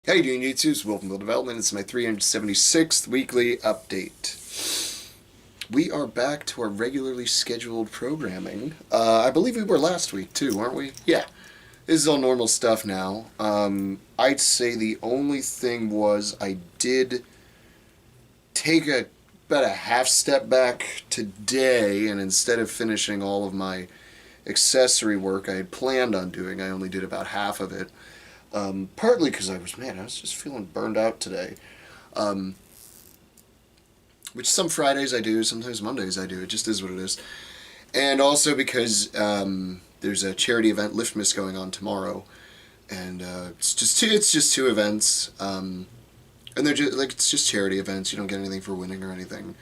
How you doing, YouTube? Welcome to Development. It's my 376th weekly update. We are back to our regularly scheduled programming. I believe we were last week too, aren't we? Yeah. This is all normal stuff now. I'd say the only thing was I did take about a half step back today, and instead of finishing all of my accessory work I had planned on doing, I only did about half of it. Partly because I was just feeling burned out today. Which some Fridays I do, sometimes Mondays I do. It just is what it is. And also because there's a charity event, Liftmas, going on tomorrow, and it's just two events, and they're just it's just charity events. You don't get anything for winning or anything,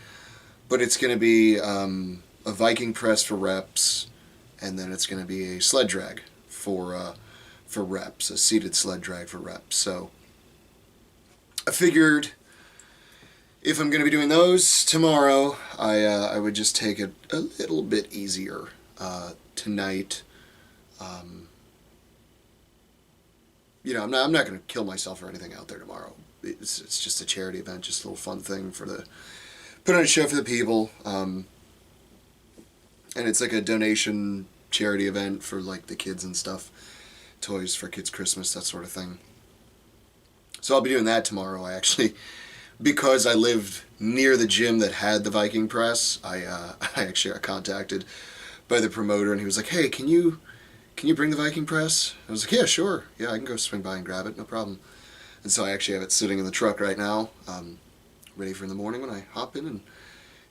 but it's going to be a Viking press for reps, and then it's going to be a sled drag for reps, a seated sled drag for reps. So I figured if I'm going to be doing those tomorrow, I would just take it a little bit easier tonight. I'm not going to kill myself or anything out there tomorrow. It's just a charity event, just a little fun thing put on a show for the people. And it's like a donation charity event for like the kids and stuff. Toys for kids' Christmas, that sort of thing. So I'll be doing that tomorrow. Because I lived near the gym that had the Viking press, I actually got contacted by the promoter, and he was like, "Hey, can you bring the Viking press?" I was like, "Yeah, sure. Yeah, I can go swing by and grab it, no problem." And so I actually have it sitting in the truck right now, ready for in the morning when I hop in and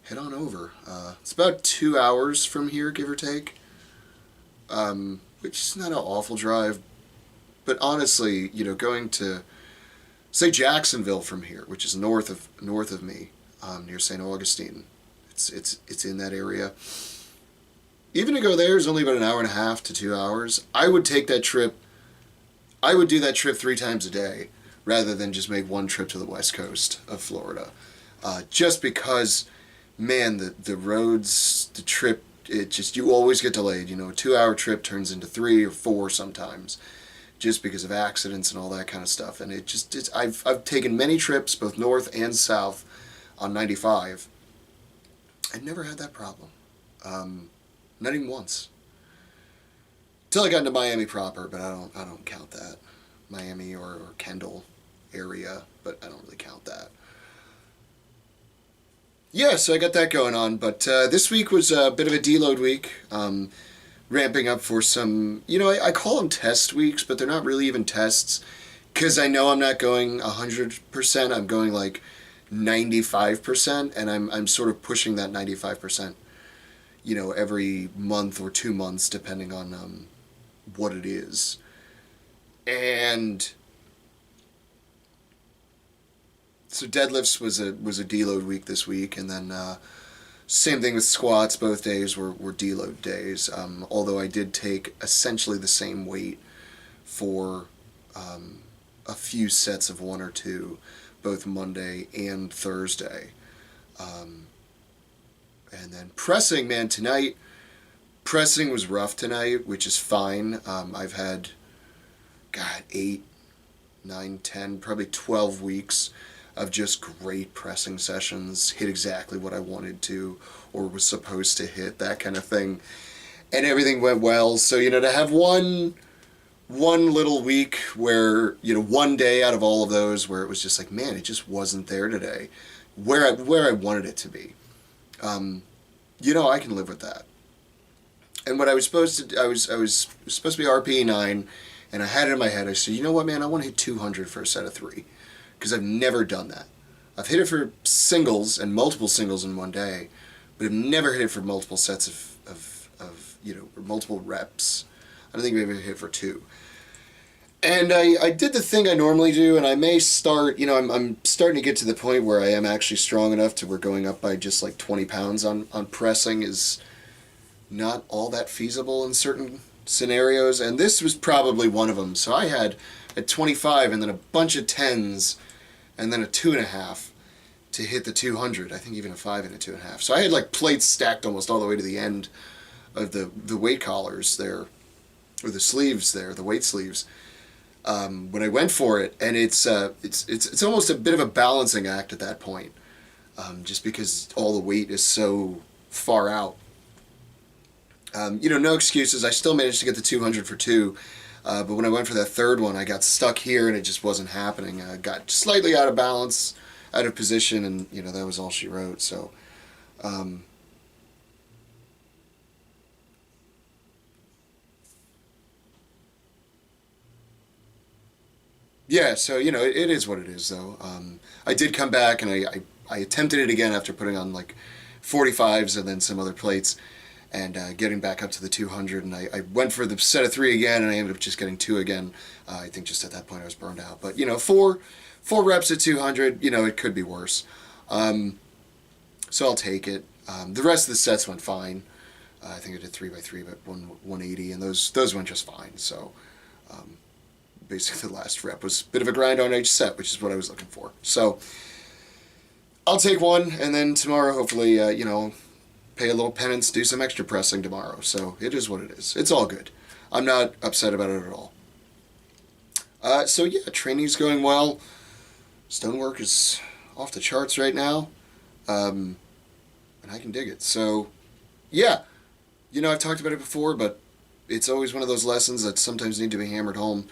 head on over. It's about 2 hours from here, give or take. Which is not an awful drive, but honestly, going to, say, Jacksonville from here, which is north of me, near St. Augustine, it's in that area. Even to go there is only about an hour and a half to 2 hours. I would take that trip. I would do that trip 3 times a day, rather than just make one trip to the west coast of Florida, just because, man, the roads, the trip. You always get delayed. A 2-hour trip turns into 3 or 4 sometimes, just because of accidents and all that kind of stuff. And I've taken many trips, both north and south, on 95. I never had that problem, not even once, until I got into Miami proper. But I don't count that, Miami or Kendall area, but I don't really count that. Yeah, so I got that going on, but this week was a bit of a deload week, ramping up for some, I call them test weeks, but they're not really even tests, because I know I'm not going 100%, I'm going like 95%, and I'm sort of pushing that 95%, every month or 2 months, depending on what it is. And so deadlifts was a deload week this week, and then same thing with squats. Both days were deload days. Although I did take essentially the same weight for a few sets of 1 or 2, both Monday and Thursday. And then pressing, man, pressing was rough tonight, which is fine. I've had, 8, 9, 10, probably 12 weeks of just great pressing sessions, hit exactly what I wanted to or was supposed to hit, that kind of thing. And everything went well. So, to have one little week where, one day out of all of those where it was just like, man, it just wasn't there today, where I wanted it to be. I can live with that. And what I was supposed to do, I was supposed to be RPE 9, and I had it in my head. I said, you know what, man, I want to hit 200 for a set of 3. Because I've never done that. I've hit it for singles and multiple singles in one day, but I've never hit it for multiple sets of or multiple reps. I don't think I've ever hit it for 2. And I did the thing I normally do, and I may start, I'm starting to get to the point where I am actually strong enough to where going up by just like 20 pounds on pressing is not all that feasible in certain scenarios, and this was probably one of them. So I had a 25 and then a bunch of 10s and then a 2.5 to hit the 200. I think even a 5 and a 2.5. So I had like plates stacked almost all the way to the end of the weight collars there, or the sleeves there, the weight sleeves. when I went for it, and it's almost a bit of a balancing act at that point, just because all the weight is so far out. No excuses. I still managed to get the 200 for two, but when I went for that third one, I got stuck here, and it just wasn't happening. I got slightly out of balance, out of position, and that was all she wrote. So. Yeah, so it is what it is, though. I did come back, and I attempted it again after putting on like 45s and then some other plates, and getting back up to the 200. And I went for the set of three again, and I ended up just getting two again. I think just at that point I was burned out. But four reps at 200, it could be worse. So I'll take it. The rest of the sets went fine. I think I did 3x3, but 180, and those went just fine. So. Basically, the last rep was a bit of a grind on each set, which is what I was looking for. So I'll take one, and then tomorrow, hopefully, pay a little penance, do some extra pressing tomorrow. So it is what it is. It's all good. I'm not upset about it at all. So yeah, training's going well. Stonework is off the charts right now, and I can dig it. So yeah, I've talked about it before, but it's always one of those lessons that sometimes need to be hammered home.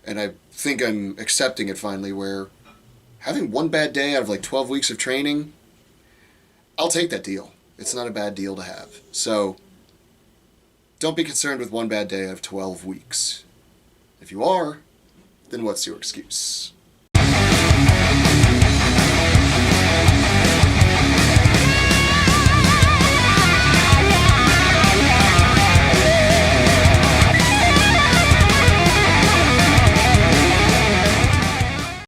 And I think I'm accepting it finally, where having one bad day out of like 12 weeks of training, I'll take that deal. It's not a bad deal to have. So don't be concerned with one bad day out of 12 weeks. If you are, then what's your excuse?